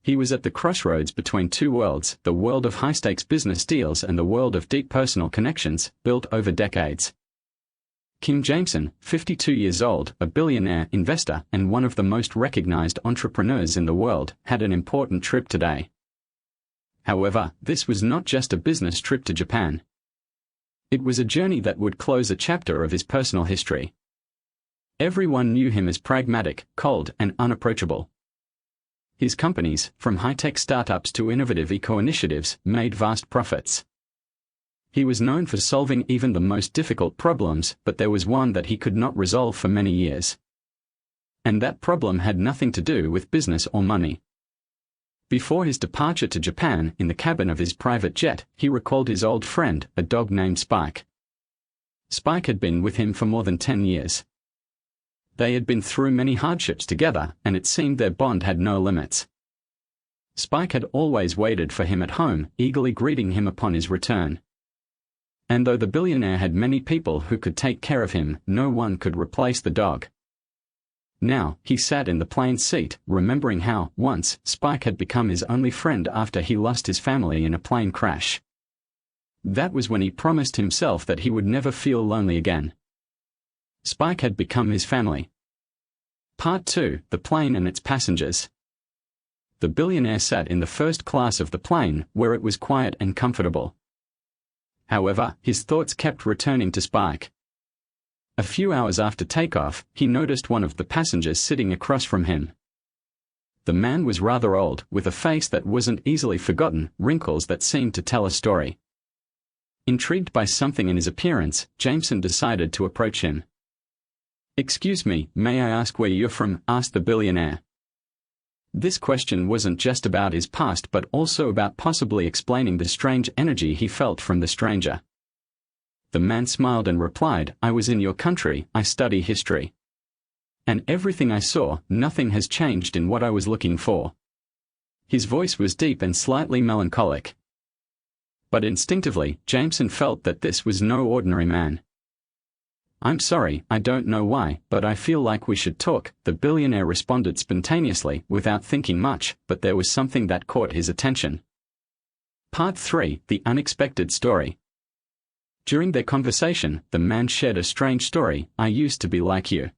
He was at the crossroads between two worlds, the world of high-stakes business deals and the world of deep personal connections, built over decades. Kim Jameson, 52 years old, a billionaire, investor, and one of the most recognized entrepreneurs in the world, had an important trip today. However, this was not just a business trip to Japan. It was a journey that would close a chapter of his personal history. Everyone knew him as pragmatic, cold, and unapproachable. His companies, from high-tech startups to innovative eco-initiatives, made vast profits. He was known for solving even the most difficult problems, but there was one that he could not resolve for many years. And that problem had nothing to do with business or money. Before his departure to Japan, in the cabin of his private jet, he recalled his old friend, a dog named Spike. Spike had been with him for more than 10 years. They had been through many hardships together, and it seemed their bond had no limits. Spike had always waited for him at home, eagerly greeting him upon his return. And though the billionaire had many people who could take care of him, no one could replace the dog. Now, he sat in the plane seat, remembering how, once, Spike had become his only friend after he lost his family in a plane crash. That was when he promised himself that he would never feel lonely again. Spike had become his family. Part 2, The Plane and Its Passengers. The billionaire sat in the first class of the plane, where it was quiet and comfortable. However, his thoughts kept returning to Spike. A few hours after takeoff, he noticed one of the passengers sitting across from him. The man was rather old, with a face that wasn't easily forgotten, wrinkles that seemed to tell a story. Intrigued by something in his appearance, Jameson decided to approach him. "Excuse me, may I ask where you're from?" asked the billionaire. This question wasn't just about his past but also about possibly explaining the strange energy he felt from the stranger. The man smiled and replied, "I was in your country, I study history. And everything I saw, nothing has changed in what I was looking for." His voice was deep and slightly melancholic. But instinctively, Jameson felt that this was no ordinary man. "I'm sorry, I don't know why, but I feel like we should talk," the billionaire responded spontaneously, without thinking much, but there was something that caught his attention. Part 3, The Unexpected Story. During their conversation, the man shared a strange story. "I used to be like you.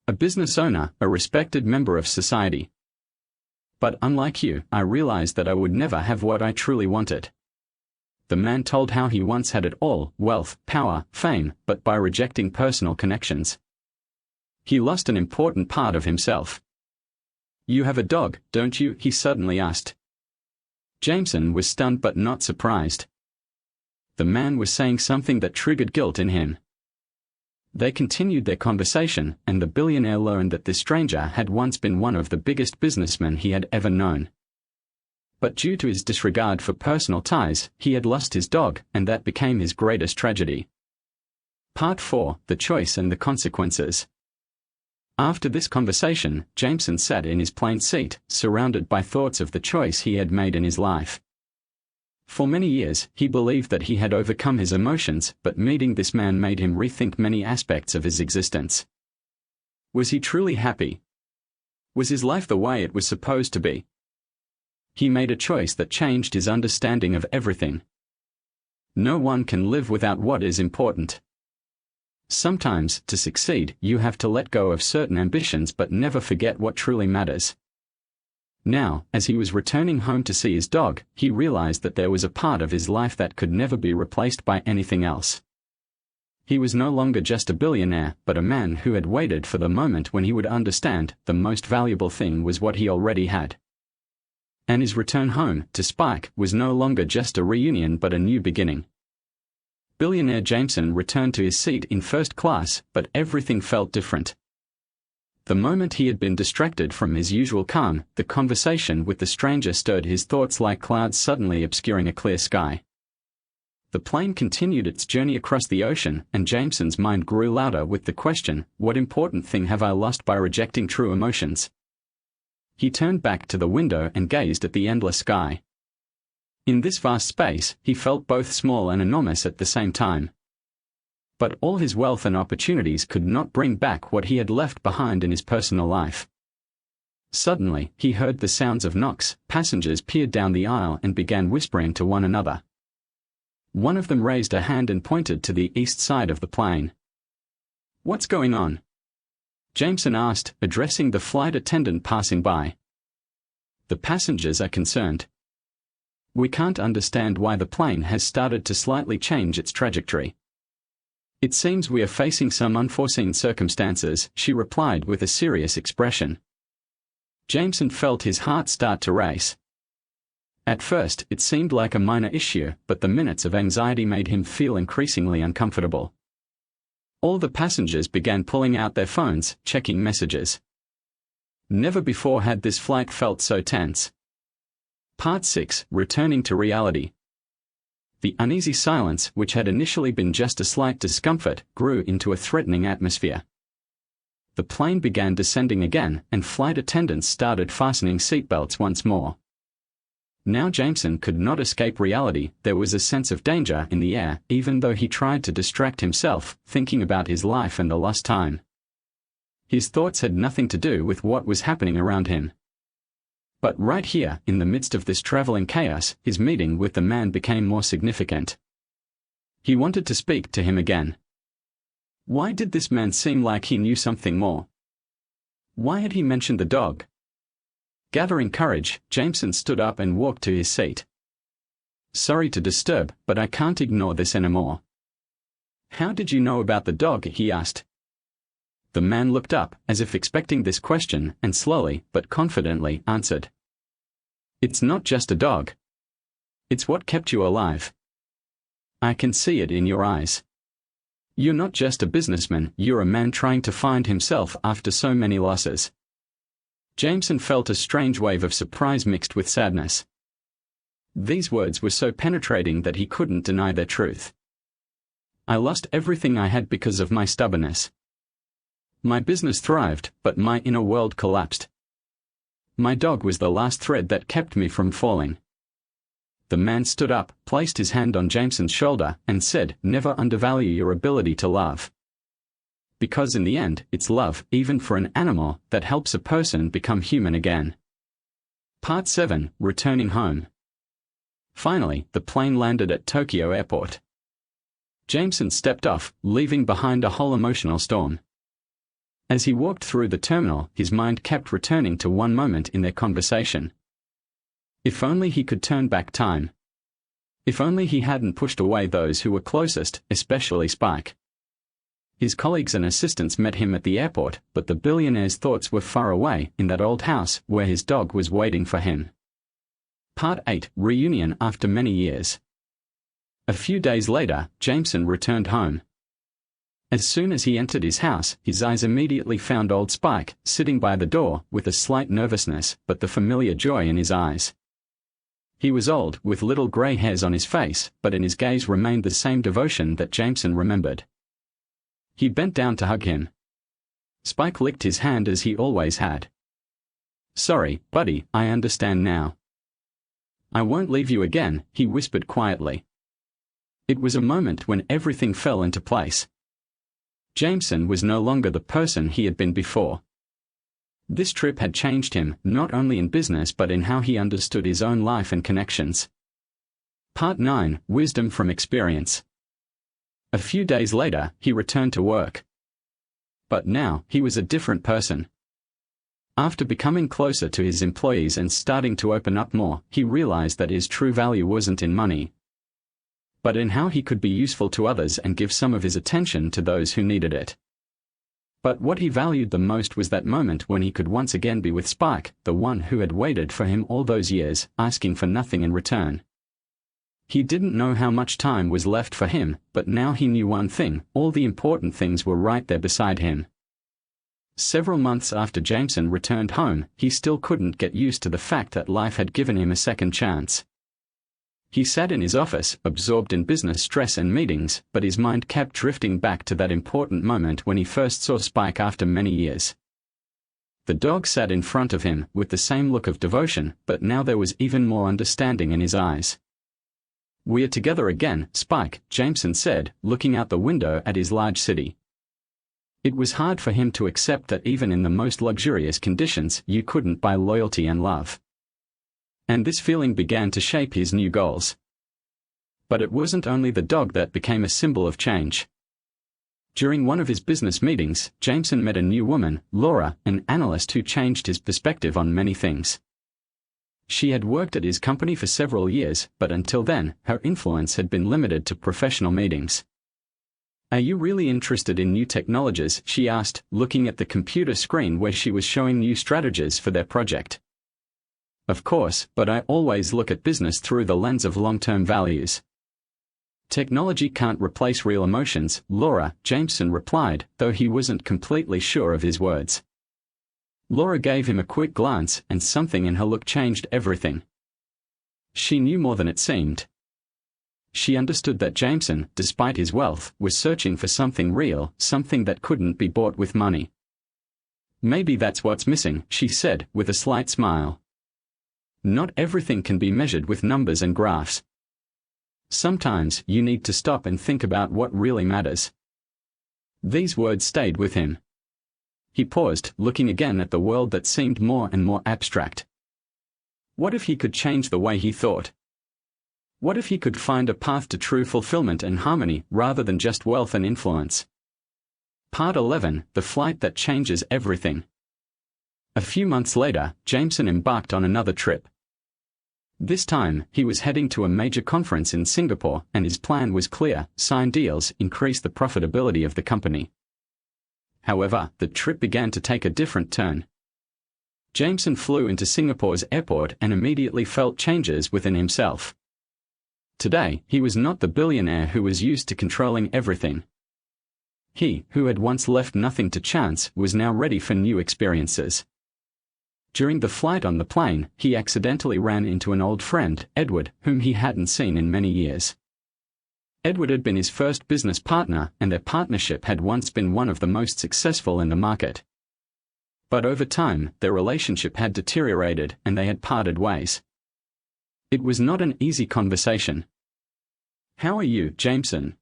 A business owner, a respected member of society. But unlike you, I realized that I would never have what I truly wanted." The man told how he once had it all, wealth, power, fame, but by rejecting personal connections, he lost an important part of himself. "You have a dog, don't you?" he suddenly asked. Jameson was stunned but not surprised. The man was saying something that triggered guilt in him. They continued their conversation, and the billionaire learned that this stranger had once been one of the biggest businessmen he had ever known. But due to his disregard for personal ties, he had lost his dog, and that became his greatest tragedy. Part 4, The Choice and the Consequences. After this conversation, Jameson sat in his plane seat, surrounded by thoughts of the choice he had made in his life. For many years, he believed that he had overcome his emotions, but meeting this man made him rethink many aspects of his existence. Was he truly happy? Was his life the way it was supposed to be? He made a choice that changed his understanding of everything. No one can live without what is important. Sometimes, to succeed, you have to let go of certain ambitions but never forget what truly matters. Now, as he was returning home to see his dog, he realized that there was a part of his life that could never be replaced by anything else. He was no longer just a billionaire, but a man who had waited for the moment when he would understand the most valuable thing was what he already had. And his return home, to Spike, was no longer just a reunion but a new beginning. Billionaire Jameson returned to his seat in first class, but everything felt different. The moment he had been distracted from his usual calm, the conversation with the stranger stirred his thoughts like clouds suddenly obscuring a clear sky. The plane continued its journey across the ocean, and Jameson's mind grew louder with the question, what important thing have I lost by rejecting true emotions? He turned back to the window and gazed at the endless sky. In this vast space, he felt both small and enormous at the same time. But all his wealth and opportunities could not bring back what he had left behind in his personal life. Suddenly, he heard the sounds of knocks. Passengers peered down the aisle and began whispering to one another. One of them raised a hand and pointed to the east side of the plane. "What's going on?" Jameson asked, addressing the flight attendant passing by. "The passengers are concerned. We can't understand why the plane has started to slightly change its trajectory. It seems we are facing some unforeseen circumstances," she replied with a serious expression. Jameson felt his heart start to race. At first, it seemed like a minor issue, but the minutes of anxiety made him feel increasingly uncomfortable. All the passengers began pulling out their phones, checking messages. Never before had this flight felt so tense. Part 6, Returning to Reality. The uneasy silence, which had initially been just a slight discomfort, grew into a threatening atmosphere. The plane began descending again, and flight attendants started fastening seatbelts once more. Now Jameson could not escape reality. There was a sense of danger in the air, even though he tried to distract himself, thinking about his life and the lost time. His thoughts had nothing to do with what was happening around him. But right here, in the midst of this traveling chaos, his meeting with the man became more significant. He wanted to speak to him again. Why did this man seem like he knew something more? Why had he mentioned the dog? Gathering courage, Jameson stood up and walked to his seat. "Sorry to disturb, but I can't ignore this anymore." "How did you know about the dog?" he asked. The man looked up, as if expecting this question, and slowly, but confidently, answered. "It's not just a dog. It's what kept you alive. I can see it in your eyes. You're not just a businessman, you're a man trying to find himself after so many losses." Jameson felt a strange wave of surprise mixed with sadness. These words were so penetrating that he couldn't deny their truth. "I lost everything I had because of my stubbornness. My business thrived, but my inner world collapsed. My dog was the last thread that kept me from falling." The man stood up, placed his hand on Jameson's shoulder, and said, "Never undervalue your ability to love. Because in the end, it's love, even for an animal, that helps a person become human again." Part 7, Returning Home. Finally, the plane landed at Tokyo Airport. Jameson stepped off, leaving behind a whole emotional storm. As he walked through the terminal, his mind kept returning to one moment in their conversation. If only he could turn back time. If only he hadn't pushed away those who were closest, especially Spike. His colleagues and assistants met him at the airport, but the billionaire's thoughts were far away, in that old house, where his dog was waiting for him. Part 8, Reunion after many years. A few days later, Jameson returned home. As soon as he entered his house, his eyes immediately found old Spike, sitting by the door, with a slight nervousness, but the familiar joy in his eyes. He was old, with little grey hairs on his face, but in his gaze remained the same devotion that Jameson remembered. He bent down to hug him. Spike licked his hand as he always had. "Sorry, buddy, I understand now. I won't leave you again," he whispered quietly. It was a moment when everything fell into place. Jameson was no longer the person he had been before. This trip had changed him, not only in business but in how he understood his own life and connections. Part 9, Wisdom from Experience. A few days later, he returned to work. But now, he was a different person. After becoming closer to his employees and starting to open up more, he realized that his true value wasn't in money, but in how he could be useful to others and give some of his attention to those who needed it. But what he valued the most was that moment when he could once again be with Spike, the one who had waited for him all those years, asking for nothing in return. He didn't know how much time was left for him, but now he knew one thing: all the important things were right there beside him. Several months after Jameson returned home, he still couldn't get used to the fact that life had given him a second chance. He sat in his office, absorbed in business stress and meetings, but his mind kept drifting back to that important moment when he first saw Spike after many years. The dog sat in front of him, with the same look of devotion, but now there was even more understanding in his eyes. "We're together again, Spike," Jameson said, looking out the window at his large city. It was hard for him to accept that even in the most luxurious conditions you couldn't buy loyalty and love. And this feeling began to shape his new goals. But it wasn't only the dog that became a symbol of change. During one of his business meetings, Jameson met a new woman, Laura, an analyst who changed his perspective on many things. She had worked at his company for several years, but until then, her influence had been limited to professional meetings. "Are you really interested in new technologies?" she asked, looking at the computer screen where she was showing new strategies for their project. "Of course, but I always look at business through the lens of long-term values." "Technology can't replace real emotions, Laura," Jameson replied, though he wasn't completely sure of his words. Laura gave him a quick glance, and something in her look changed everything. She knew more than it seemed. She understood that Jameson, despite his wealth, was searching for something real, something that couldn't be bought with money. "Maybe that's what's missing," she said, with a slight smile. "Not everything can be measured with numbers and graphs. Sometimes you need to stop and think about what really matters." These words stayed with him. He paused, looking again at the world that seemed more and more abstract. What if he could change the way he thought? What if he could find a path to true fulfillment and harmony, rather than just wealth and influence? Part 11: The Flight That Changes Everything. A few months later, Jameson embarked on another trip. This time, he was heading to a major conference in Singapore, and his plan was clear: sign deals, increase the profitability of the company. However, the trip began to take a different turn. Jameson flew into Singapore's airport and immediately felt changes within himself. Today, he was not the billionaire who was used to controlling everything. He, who had once left nothing to chance, was now ready for new experiences. During the flight on the plane, he accidentally ran into an old friend, Edward, whom he hadn't seen in many years. Edward had been his first business partner, and their partnership had once been one of the most successful in the market. But over time, their relationship had deteriorated, and they had parted ways. It was not an easy conversation. "How are you, Jameson?"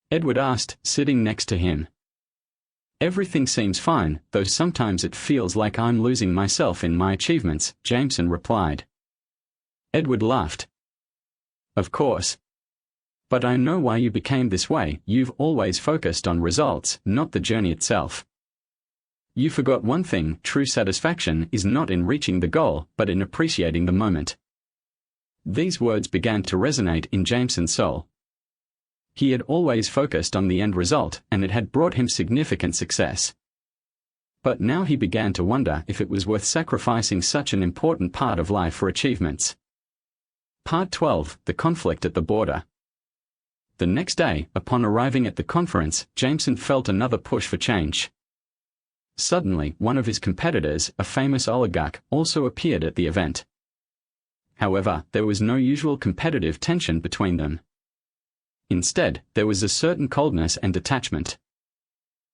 Edward asked, sitting next to him. "Everything seems fine, though sometimes it feels like I'm losing myself in my achievements," Jameson replied. Edward laughed. "Of course. But I know why you became this way. You've always focused on results, not the journey itself. You forgot one thing: true satisfaction is not in reaching the goal, but in appreciating the moment." These words began to resonate in Jameson's soul. He had always focused on the end result, and it had brought him significant success. But now he began to wonder if it was worth sacrificing such an important part of life for achievements. Part 12: The Conflict at the Border. The next day, upon arriving at the conference, Jameson felt another push for change. Suddenly, one of his competitors, a famous oligarch, also appeared at the event. However, there was no usual competitive tension between them. Instead, there was a certain coldness and detachment.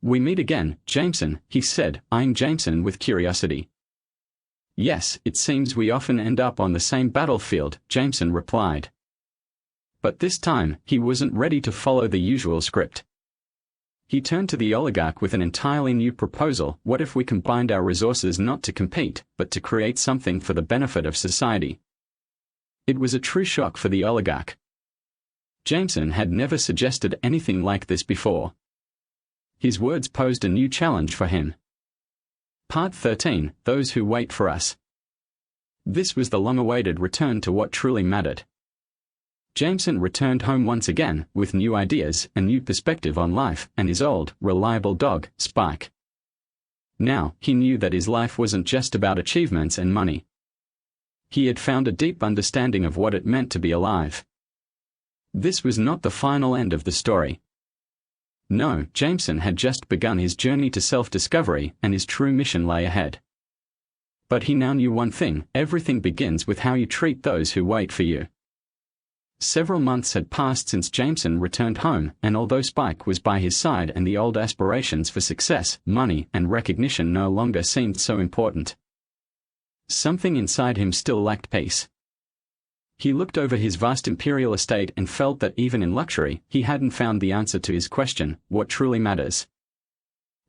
"We meet again, Jameson," he said, eyeing Jameson with curiosity. "Yes, it seems we often end up on the same battlefield," Jameson replied. But this time, he wasn't ready to follow the usual script. He turned to the oligarch with an entirely new proposal: what if we combined our resources not to compete, but to create something for the benefit of society? It was a true shock for the oligarch. Jameson had never suggested anything like this before. His words posed a new challenge for him. Part 13: Those Who Wait for Us. This was the long-awaited return to what truly mattered. Jameson returned home once again, with new ideas, a new perspective on life, and his old, reliable dog, Spike. Now, he knew that his life wasn't just about achievements and money. He had found a deep understanding of what it meant to be alive. This was not the final end of the story. No, Jameson had just begun his journey to self-discovery, and his true mission lay ahead. But he now knew one thing: everything begins with how you treat those who wait for you. Several months had passed since Jameson returned home, and although Spike was by his side and the old aspirations for success, money, and recognition no longer seemed so important, something inside him still lacked peace. He looked over his vast imperial estate and felt that even in luxury, he hadn't found the answer to his question: what truly matters?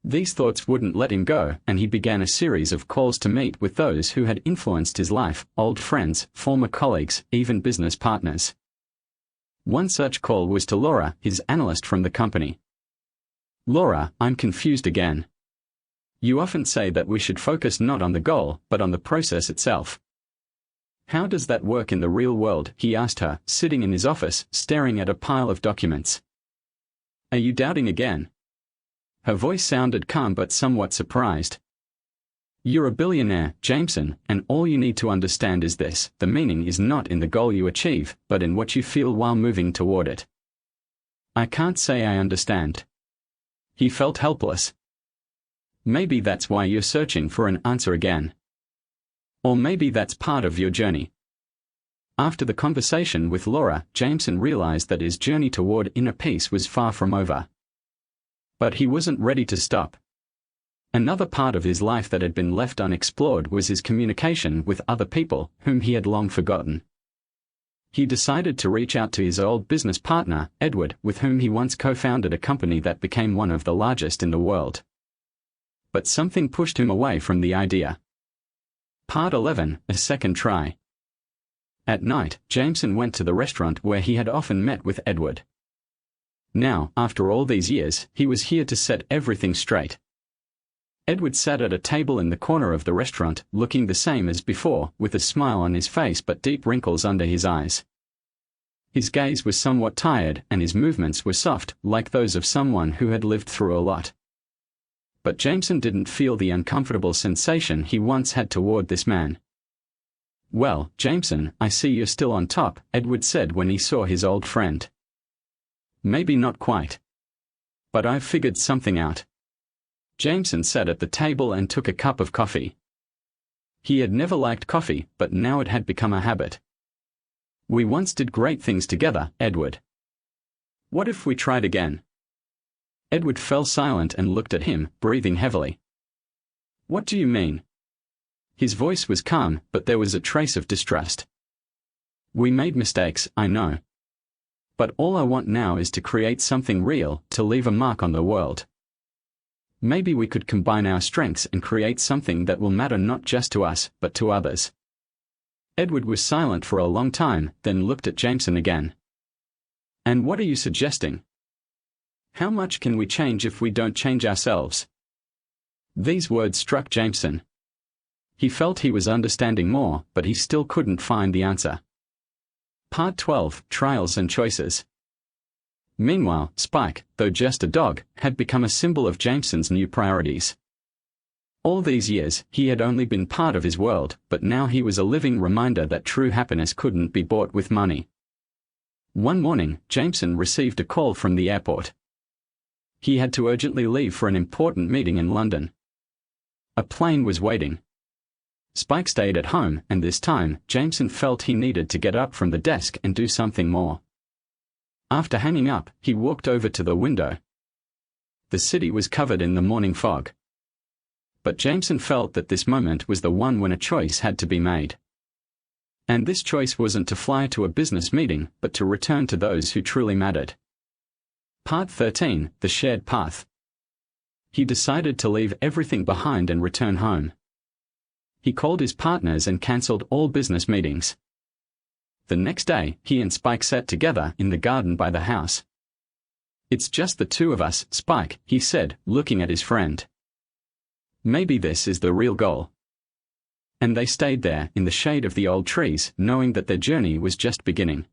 These thoughts wouldn't let him go, and he began a series of calls to meet with those who had influenced his life, old friends, former colleagues, even business partners. One such call was to Laura, his analyst from the company. "Laura, I'm confused again. You often say that we should focus not on the goal, but on the process itself. How does that work in the real world?" he asked her, sitting in his office, staring at a pile of documents. "Are you doubting again?" Her voice sounded calm but somewhat surprised. "You're a billionaire, Jameson, and all you need to understand is this: the meaning is not in the goal you achieve, but in what you feel while moving toward it." "I can't say I understand." He felt helpless. "Maybe that's why you're searching for an answer again. Or maybe that's part of your journey." After the conversation with Laura, Jameson realized that his journey toward inner peace was far from over. But he wasn't ready to stop. Another part of his life that had been left unexplored was his communication with other people, whom he had long forgotten. He decided to reach out to his old business partner, Edward, with whom he once co-founded a company that became one of the largest in the world. But something pushed him away from the idea. Part 11, A Second Try. At night, Jameson went to the restaurant where he had often met with Edward. Now, after all these years, he was here to set everything straight. Edward sat at a table in the corner of the restaurant, looking the same as before, with a smile on his face but deep wrinkles under his eyes. His gaze was somewhat tired, and his movements were soft, like those of someone who had lived through a lot. But Jameson didn't feel the uncomfortable sensation he once had toward this man. "Well, Jameson, I see you're still on top," Edward said when he saw his old friend. "Maybe not quite. But I've figured something out." Jameson sat at the table and took a cup of coffee. He had never liked coffee, but now it had become a habit. "We once did great things together, Edward. What if we tried again?" Edward fell silent and looked at him, breathing heavily. "What do you mean?" His voice was calm, but there was a trace of distrust. "We made mistakes, I know. But all I want now is to create something real, to leave a mark on the world. Maybe we could combine our strengths and create something that will matter not just to us, but to others." Edward was silent for a long time, then looked at Jameson again. "And what are you suggesting? How much can we change if we don't change ourselves?" These words struck Jameson. He felt he was understanding more, but he still couldn't find the answer. Part 12, Trials and Choices. Meanwhile, Spike, though just a dog, had become a symbol of Jameson's new priorities. All these years, he had only been part of his world, but now he was a living reminder that true happiness couldn't be bought with money. One morning, Jameson received a call from the airport. He had to urgently leave for an important meeting in London. A plane was waiting. Spike stayed at home, and this time, Jameson felt he needed to get up from the desk and do something more. After hanging up, he walked over to the window. The city was covered in the morning fog. But Jameson felt that this moment was the one when a choice had to be made. And this choice wasn't to fly to a business meeting, but to return to those who truly mattered. Part 13, The Shared Path. He decided to leave everything behind and return home. He called his partners and cancelled all business meetings. The next day, he and Spike sat together in the garden by the house. "It's just the two of us, Spike," he said, looking at his friend. "Maybe this is the real goal." And they stayed there, in the shade of the old trees, knowing that their journey was just beginning.